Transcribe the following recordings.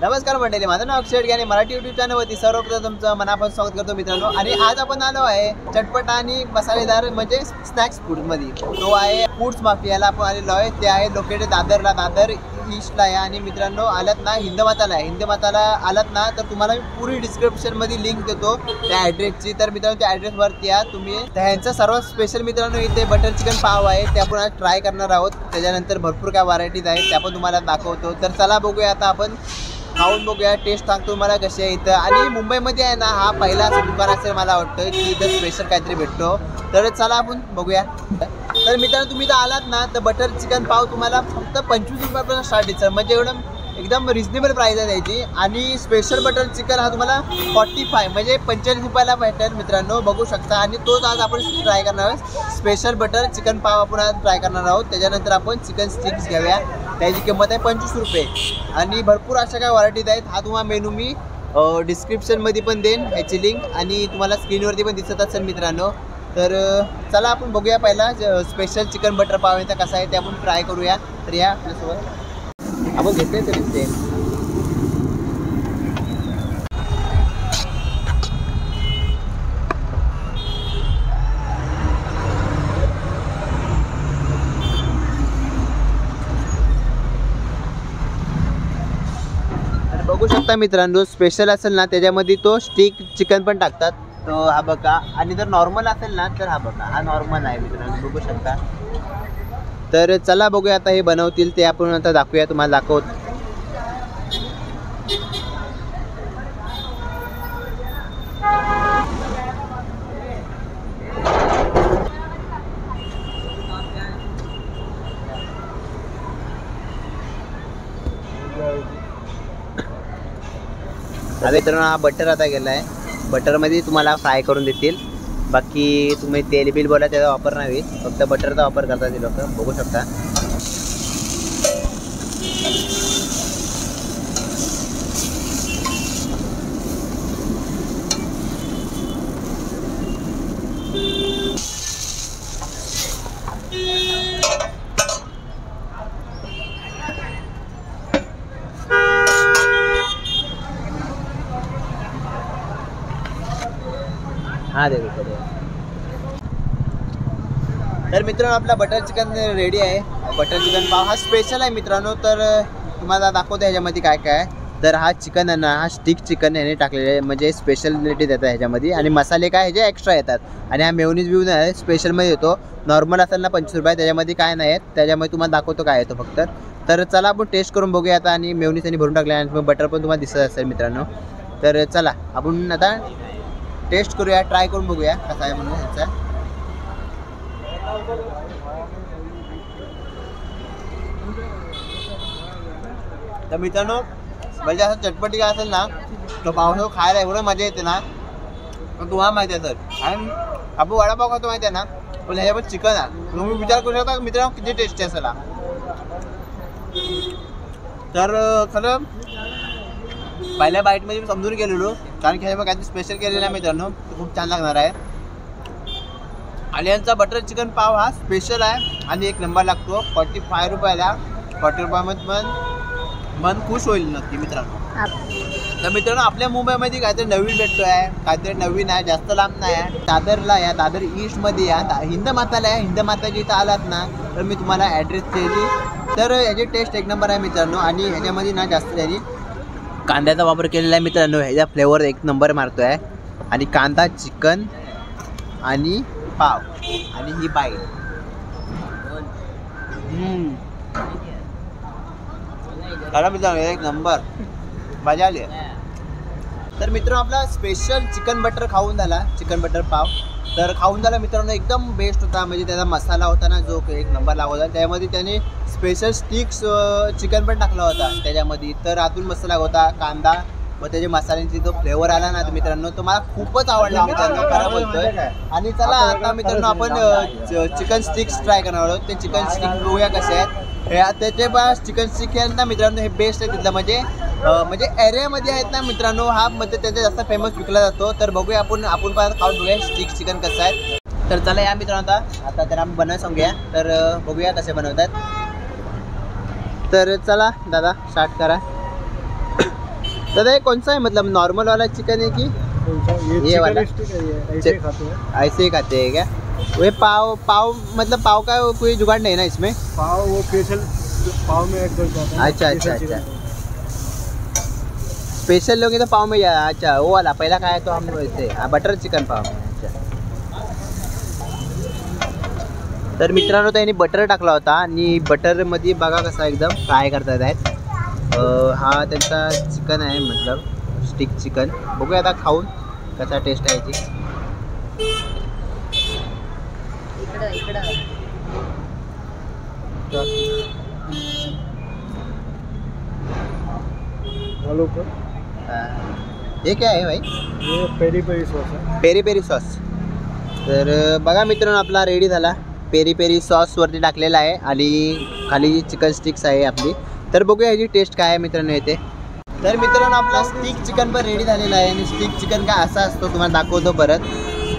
नमस्कार मंडळी, माझं नाव अक्षय आणि मराठी यूट्यूब चॅनलवरती सर्वप्रथम तुमचं मनापासून स्वागत करतो मित्रांनो। आणि आज आपण आलो आहे चटपट आणि मसालेदार म्हणजे स्नॅक्स फूडमध्ये। तो आहे फूड्स माफियाला आपण आलेलो आहे। ते आहे लोकेटेड दादरला, दादर ईस्टला आहे। आणि मित्रांनो आलात ना हिंदमाताला आहे, हिंदमाताला आलात ना तर तुम्हाला मी पूर्ण डिस्क्रिप्शनमध्ये लिंक देतो त्या ॲड्रेसची। तर मित्रांनो त्या ॲड्रेसवरती या तुम्ही। त्यांचं सर्वात स्पेशल मित्रांनो इथे बटर चिकन पाव आहे, ते आपण आज ट्राय करणार आहोत। त्याच्यानंतर भरपूर काय व्हरायटीज आहेत त्या पण तुम्हाला दाखवतो। तर चला बघूया, आता आपण खाऊन बघूया, टेस्ट सांगतो तुम्हाला कशी आहे इथं। आणि मुंबईमध्ये आहे ना हा पहिला असं दुकान असेल मला वाटतं की इथं स्पेशल काहीतरी भेटतो। तर चला आपण बघूया। तर मित्रांनो तुम्ही इथं आलात ना तर बटर चिकन पाव तुम्हाला फक्त 25 रुपयापासून स्टार्ट आहे, म्हणजे एकदम रिजनेबल प्राईस आहे त्याची। आणि स्पेशल बटर चिकन हा तुम्हाला 45 म्हणजे 45 रुपयाला भेटेल मित्रांनो, बघू शकता। आणि तोच आज आपण ट्राय करणार आहोत, स्पेशल बटर चिकन पाव आपण आज ट्राय करणार आहोत। त्याच्यानंतर आपण चिकन स्टिक्स घेऊया, त्याची किंमत आहे 25 रुपये। आणि भरपूर अशा काय व्हरायटीज आहेत, हा तुम्हाला मेनू मी डिस्क्रिप्शनमध्ये पण देईन ह्याची लिंक, आणि तुम्हाला स्क्रीनवरती पण दिसत असेल मित्रांनो। तर चला आपण बघूया पहिला स्पेशल चिकन बटर पाव याचा कसा आहे ते आपण ट्राय करूया। तर या आपल्यासोबत आपण घेतले तरी ते बघू शकता मित्रांनो, स्पेशल असेल ना त्याच्यामध्ये तो स्टिक चिकन पण टाकतात, तो हा बघा। आणि जर नॉर्मल असेल ना तर हा बघा, हा नॉर्मल आहे मित्रांनो, बघू शकता। तर चला बघूया आता हे बनवतील ते आपण आता दाखवूया, तुम्हाला दाखवतो। अरे तर हा बटर आता गेला आहे, बटरमध्ये तुम्हाला फ्राय करून देतील। बाकी तुम्ही तेल बिल बोला त्याचा वापर नाही, फक्त बटरचा वापर करतात ते लोक, बघू शकता। हाँ देखो। तर मित्रांनो आपला बटर चिकन रेडी आहे। बटर चिकन पाव हा स्पेशल आहे मित्रांनो। तर तुम्हाला दाखवतो ह्याच्यामध्ये काय काय आहे। तर हा चिकन आहे ना, हा स्टिक चिकन याने टाकलेले आहे, म्हणजे स्पेशलिटी देतात ह्याच्यामध्ये। आणि मसाले काय ह्याचे एक्स्ट्रा येतात। आणि हा मेयोनीज बिव आहे स्पेशलमध्ये येतो, नॉर्मल असेल ना 25 रुपये, त्याच्यामध्ये काय नाही आहेत, त्याच्यामध्ये तुम्हाला दाखवतो काय येतो फक्त। तर चला आपण टेस्ट करून बघूया आता। आणि मेयोनीज त्यांनी भरून टाकले आणि बटर पण तुम्हाला दिसत असेल मित्रांनो। तर चला आपण आता टेस्ट करूया, ट्राय करून बघूया कसा आहे म्हणून ह्याचा। तर मित्रांनो म्हणजे असं चटपटी काय असेल ना तो पावसाळा खायला एवढं मजा येते ना, पण तुम्हाला माहिती आहे सर। आणि आपण वडापाव खातो माहिती आहे ना, पण ह्याच्यामध्ये चिकन आहे, तुम्ही विचार करू शकता मित्रांनो किती टेस्टी असेल। तर खरं पहिल्या बाईटमध्ये मी समजून गेलेलो, कारण की ह्याच्यामध्ये काहीतरी स्पेशल केलेलं आहे मित्रांनो, खूप छान लागणार आहे। आणि यांचा बटर चिकन पाव हा स्पेशल आहे आणि एक नंबर लागतो 45 रुपयाला। 40 रुपयामध्ये पण मन खुश होईल नक्की मित्रांनो। तर मित्रांनो आपल्या मुंबईमध्ये काहीतरी नवीन भेटतो आहे, काहीतरी नवीन आहे, जास्त लांब नाही आहे। दादरला या, दादर ईस्टमध्ये या, हिंदमाताला या। हिंदमाताच्या इथं आलात ना तर मी तुम्हाला ॲड्रेस दिली। तर याची टेस्ट एक नंबर आहे मित्रांनो। आणि ह्याच्यामध्ये ना जास्त त्यांनी कांद्याचा वापर केलेला आहे मित्रांनो, ह्याचा फ्लेवर एक नंबर मारतो आहे। आणि कांदा, चिकन आणि पाव आणि ही बाईट खरं मित्रांनो एक नंबर मजा आली। तर मित्रांनो आपला स्पेशल चिकन बटर खाऊन झाला, चिकन बटर पाव तर खाऊन झाला मित्रांनो, एकदम बेस्ट होता। म्हणजे त्याचा मसाला होता ना जो एक नंबर लागत होता, त्यामध्ये त्याने स्पेशल स्टिक्स चिकन पण टाकला होता त्याच्यामध्ये। तर आतून मस्त लागत होता कांदा व त्याच्या मसाल्यांची जो फ्लेवर आला ना मित्रांनो, तो मला खूपच आवडला मित्रांनो, खरं बोलतोय। आणि चला आता मित्रांनो आपण चिकन स्टिक्स ट्राय करणार आहोत। ते चिकन स्टिक बघूया कसे आहेत। त्याचे पास चिकन स्टिक आहेत ना मित्रांनो, हे बेस्ट आहे तिथलं, म्हणजे एरियामध्ये आहेत ना मित्रांनो, हा म्हणजे त्याचा जास्त फेमस विकला जातो। तर बघूया आपण पण खाऊन बघूया स्टिक चिकन कसं आहे। तर चला या मित्रांनो आता तर आपण बनवायला सांगूया, तर बघूया कसे बनवतात। तर चला दादा स्टार्ट करा। दादा ये कौन सा है, मतलब नॉर्मल वाला चिकन है कि ये वाला? ऐसे खाते हैं। ऐसे ही खाते हैं क्या? वो पाव मतलब पाव का कोई जुगाड़ नहीं ना इसमें? पाव वो स्पेशल पाव में ऐड कर जाता है। अच्छा। स्पेशल लोगे तो पाव में जा। अच्छा वो वाला पहिला काय तो हम वैसे बटर चिकन पाव में। अच्छा तर मित्रांनो त्यांनी बटर टाकला होता आणि बटरमध्ये बघा कसा एकदम फ्राय करतात आहेत। हा त्यांचा चिकन आहे, मतलब स्टिक चिकन। बघूया आता खाऊन कसा टेस्ट आहे याची। हेलो हे काय आहे भाई? ये पेरी पेरी सॉस है। Peri peri sauce. तर बघा मित्रांनो आपला रेडी झाला। पेरी पेरी सॉस वरती टाकलेला आहे आणि खाली चिकन स्टिक्स आहे आपली। तर बघूया ह्याची टेस्ट काय आहे मित्रांनो येते। तर मित्रांनो आपला स्टिक चिकन पण रेडी झालेला आहे आणि स्टिक चिकन काय असा असतो तुम्हाला दाखवतो परत।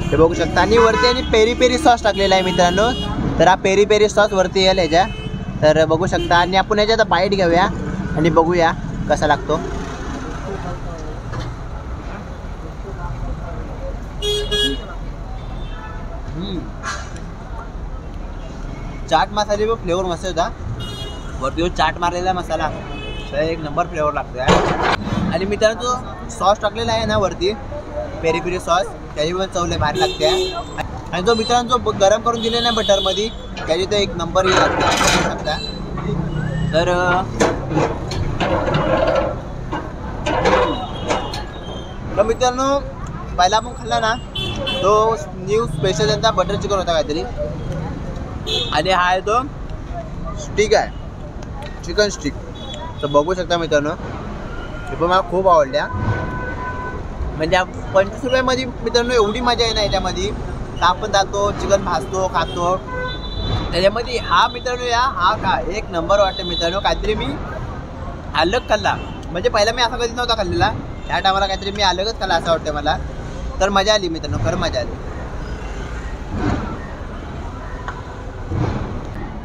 हे बघू शकता आणि वरती आणि पेरी पेरी सॉस टाकलेला आहे मित्रांनो। तर हा पेरी पेरी सॉस वरती येईल ह्याच्या, तर बघू शकता। आणि आपण ह्याच्यात बाईट घेऊया आणि बघूया कसा लागतो। चाट मसाले पण फ्लेवर मस्त होता, वरती चाट मारलेला मसाला तर एक नंबर फ्लेवर लागतो आहे। आणि मित्रांनो जो सॉस टाकलेला आहे ना वरती पेरी पेरी सॉस, त्याची पण चव लय भारी लागते। आणि जो मित्रांनो जो गरम करून दिलेला आहे बटरमध्ये, त्याची तर एक नंबर ही लागते बघू शकता। तर मित्रांनो पहिला आपण खाल्ला ना तो न्यू स्पेशल त्यांचा बटर चिकन होता काहीतरी, आणि हा आहे तो स्टिक आहे, चिकन स्टिक। तर बघू शकता मित्रांनो हे पण मला खूप आवडल्या। म्हणजे 25 रुपयामध्ये मित्रांनो एवढी मजा आहे ना याच्यामध्ये। आपण जातो चिकन भाजतो खातो त्याच्यामध्ये, हा मित्रांनो हा का एक नंबर वाटते मित्रांनो। काहीतरी मी अलग खाल्ला, म्हणजे पहिला मी असा कधी नव्हता खाल्लेला, त्या टायमाला काहीतरी मी अलगच खाल्ला असं वाटतं मला। तर मजा आली मित्रांनो, खरं मजा आली।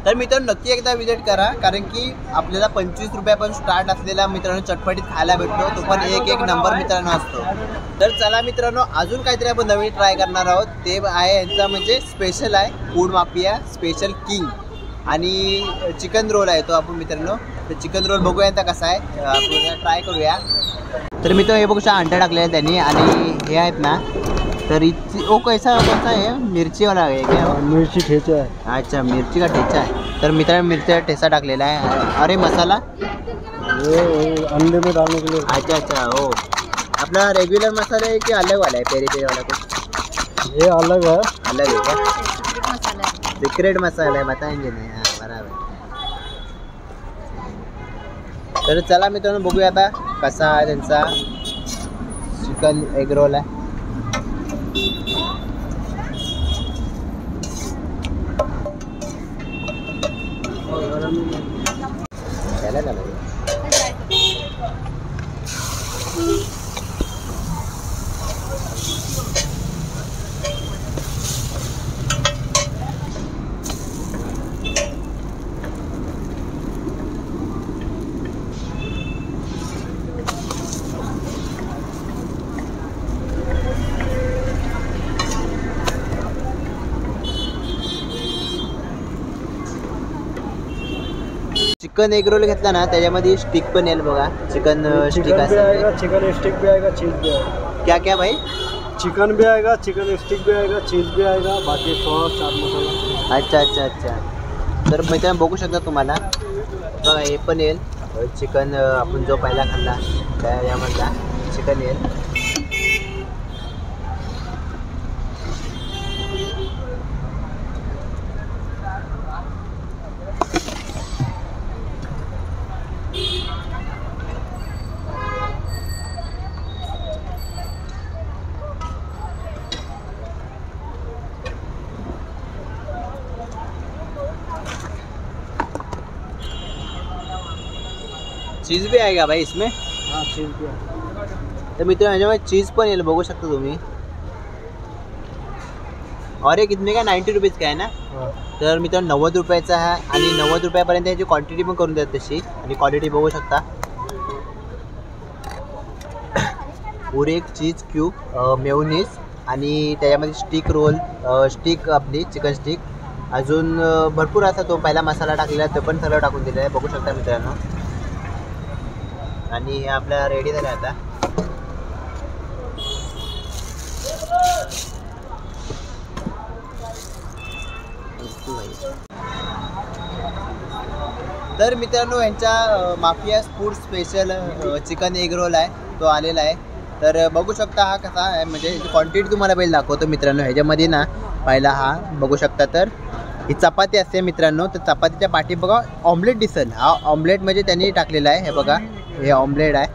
तर मित्रांनो नक्की एकदा विजिट करा, कारण की आपल्याला 25 रुपयापासून स्टार्ट असलेला मित्रांनो चटपटीत खायला भेटतो, तो पण एक नंबर मित्रांनो असतो। तर चला मित्रांनो अजून काहीतरी आपण नवीन ट्राय करणार आहोत, ते आहे यांचा म्हणजे स्पेशल आहे फूड माफिया स्पेशल किंग, आणि चिकन रोल आहे तो आपण मित्रांनो। तर चिकन रोल बघूया आता कसा आहे, आपण ट्राय करूया। तर मित्रांनो हे बघू शकता अंडा टाकले आहे त्यांनी, आणि हे आहेत ना तर ओ कैसा कौन है, मिर्ची वाला है क्या? मिर्ची ठेचा है। अच्छा मिर्ची का ठेचा है। तर मित्रांनो मिरची ठेचा टाकलेला आहे। अरे मसाला ये अंडे में डालने के लिए। अच्छा ओ अपना रेगुलर मसाला है कि अलग वाला है पेरी पेरी वाला कुछ? ये अलग है। अलग है क्या? सीक्रेट मसाला है, बताएंगे नहीं। हाँ बराबर। तर चला मित्रांनो बघूया आता कसा आहे त्यांचा चिकन एग रोल आहे। चिकन एग रोल घेतला ना त्याच्यामध्ये स्टिक पण येईल बघा, चिकन स्टिक भी आएगा, चिकन स्टिक भी आएगा, चीज़ भी आएगा। क्या क्या भाई? चिकन भी आएगा, चिकन स्टिक भी आएगा, चीज़ भी आएगा, बाकी सॉस चाट मसाला। अच्छा। तर मित्रांनो बघू शकता तुम्हाला बघा हे पण येईल चिकन, आपण जो पहिला खाल्ला त्या यामधला चिकन येईल। चीज़ भी आएगा भाई इसमें? हाँ चीज़ भी आएगा। तर मित्रांनो ह्याच्यामध्ये चीज़ पण येईल बघू शकता तुम्ही। और ये कितने का? 90 रुपीज़ का आहे ना? तर मित्रांनो 90 रुपयाचा आहे, आणि 90 रुपयापर्यंत याची क्वांटिटी पण करून देतात तशी, आणि क्वालिटी बघू शकता। पुरे एक चीज क्यूब, मेयोनीज आणि त्याच्यामध्ये स्टिक रोल, स्टिक आपली चिकन स्टिक, अजून भरपूर असा तो पहिला मसाला टाकलेला तो पण सगळं टाकून दिलेला आहे, बघू शकता मित्रांनो. आणि हे आपला रेडी झालं आता. तर मित्रांनो यांच्या mafia food special chicken egg roll आहे तो आलेला आहे. तर बघू शकता हा कसा आहे, म्हणजे क्वांटिटी तुम्हाला पहिले दाखवतो मित्रांनो. ह्याच्यामध्ये ना पहिला हा बघू शकता, तर ही चपाती असते मित्रांनो. तर चपातीच्या पाठी बघा ऑमलेट दिसेल, हा ऑमलेट म्हणजे त्यांनी टाकलेला आहे. हे बघा हे ऑमलेट आहे.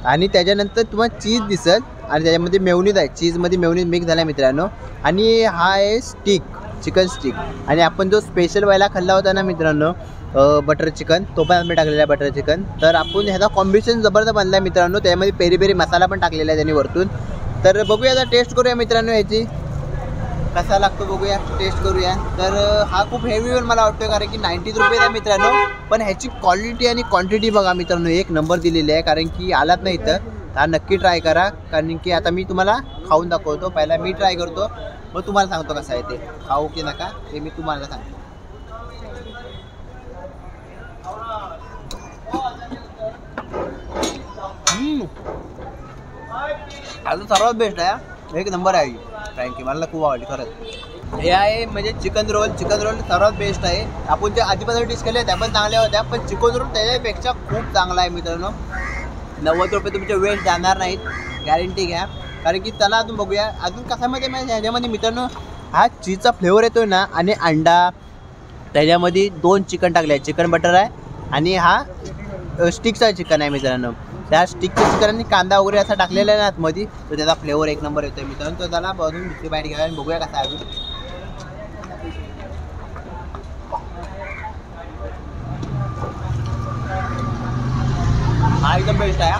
आणि त्याच्यानंतर तुम्हाला चीज दिसेल आणि त्याच्यामध्ये मेयोनीज आहे, चीजमध्ये मेयोनीज मिक्स झाला आहे मित्रांनो. आणि हा आहे स्टिक, चिकन स्टिक. आणि आपण जो स्पेशल वाला खाल्ला होता ना मित्रांनो बटर चिकन, तो पण आम्ही टाकलेला आहे बटर चिकन. तर आपण ह्याचा कॉम्बिनेशन जबरदस्त बनला आहे मित्रांनो. त्यामध्ये पेरी पेरी मसाला पण टाकलेला आहे त्यांनी वरतून. तर बघूया आता टेस्ट करूया मित्रांनो ह्याची कसा लागतो, बघूया टेस्ट करूया. तर हा खूप हेवी पण मला वाटतो, कारण की 90 रुपये आहे मित्रांनो. पण ह्याची क्वालिटी आणि क्वांटिटी बघा मित्रांनो, एक नंबर दिलेली आहे. कारण की आलात नाही तर हा नक्की ट्राय करा. कारण की आता मी तुम्हाला खाऊन दाखवतो. पहिला मी ट्राय करतो, मग तुम्हाला सांगतो कसं आहे ते, खाऊ की नका ते मी तुम्हाला सांगतो. अजून सर्वात बेस्ट आहे, एक नंबर आहे. थँक यू, मला खूप आवडली खरंच. हे आहे म्हणजे चिकन रोल. चिकन रोल सर्वात बेस्ट आहे. आपण जे आधीपासून डिश केल्या त्या पण चांगल्या होत्या, पण चिकन रोल त्याच्यापेक्षा खूप चांगला आहे मित्रांनो. 90 रुपये तुमचे वेस्ट जाणार नाहीत, गॅरंटी घ्या. कारण की त्याला अजून बघूया अजून कशामध्ये ह्याच्यामध्ये मित्रांनो हा चीजचा फ्लेवर येतो ना, आणि अंडा त्याच्यामध्ये 2 चिकन टाकले आहे, चिकन बटर आहे आणि हा स्टिकचा चिकन आहे मित्रांनो. त्या स्टिकच्या चिकन आणि कांदा वगैरे असा टाकलेला आहे ना आतमध्ये, तर त्याचा फ्लेवर एक नंबर येतो मित्रांनो. तर त्याला बनवून दुसरी बाईट घ्या आणि बघूया कसा आहे. हा एकदम बेस्ट आहे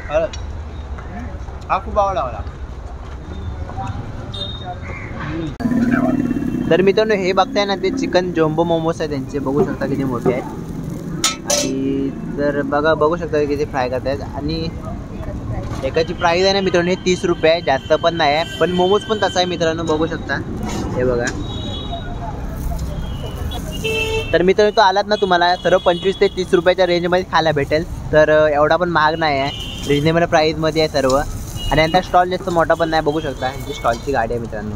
खरंच, हा खूप आवडला मला. तर मित्रांनो हे बघताय ना, ते चिकन जम्बो मोमोज आहे त्यांचे, बघू शकता किती मोठे आहेत. आणि तर बघू शकता किती फ्राय करतायत. आणि एकाची प्राईस आहे ना मित्रांनो हे 30 रुपये आहे, जास्त पण नाही आहे. पण मोमोज पण तसा आहे मित्रांनो, बघू शकता हे बघा. तर मित्रांनो तो आलात ना तुम्हाला सर्व 25 ते 30 रुपयाच्या रेंजमध्ये खायला भेटेल. तर एवढा पण महाग नाही आहे, रिजनेबल प्राईजमध्ये आहे सर्व. आणि यांचा स्टॉल जास्त मोठा पण नाही, बघू शकता ही स्टॉलची गाडी आहे मित्रांनो.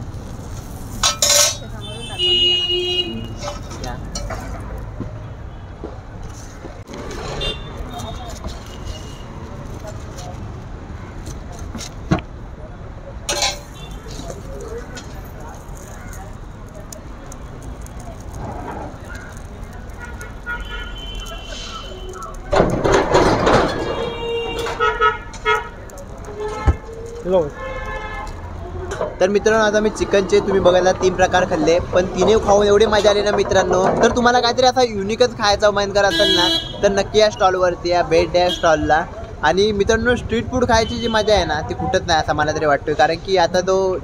तर मित्रांनो आता मी चिकनचे तुम्ही बघायला 3 प्रकार खाल्ले, पण तिन्ही खाऊन एवढे मजा आली ना मित्रांनो. तर तुम्हाला काहीतरी असा युनिकच खायचा मन करत असेल ना, तर नक्की या स्टॉलवरती या, भेट द्या स्टॉलला. आणि मित्रांनो स्ट्रीट फूड खायची जी मजा आहे ना ती कुठंच नाही असं मला तरी वाटतं. कारण की आता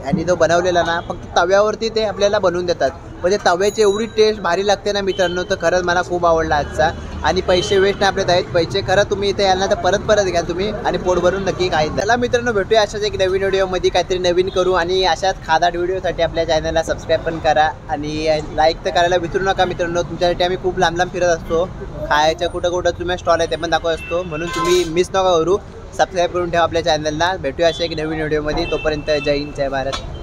यांनी तो बनवलेला ना फक्त तव्यावरती ते आपल्याला बनवून देतात, पण ते तव्याची एवढी टेस्ट भारी लागते ना मित्रांनो. तर खरंच मला खूप आवडला आजचा. आणि पैसे वेस्ट नाही आपले आहेत, पैसे खरं तुम्ही इथे याल ना तर परत घ्या तुम्ही आणि पोट भरून नक्की खायचं. त्याला मित्रांनो भेटूया अशाच एक नवीन व्हिडिओमध्ये, काहीतरी नवीन करू. आणि अशाच खादाड व्हिडिओसाठी आपल्या चॅनलला सबस्क्राईब पण करा आणि लाईक तर करायला विसरू नका मित्रांनो. तुमच्यासाठी आम्ही खूप लांब फिरत असतो, खायच्या कुठं तुम्ही स्टॉल आहे ते पण दाखवत असतो, म्हणून तुम्ही मिस नका करू. सबस्क्राईब करून ठेवा आपल्या चॅनलला. भेटूया अशा एक नवीन व्हिडिओमध्ये, तोपर्यंत जय हिंद जय भारत.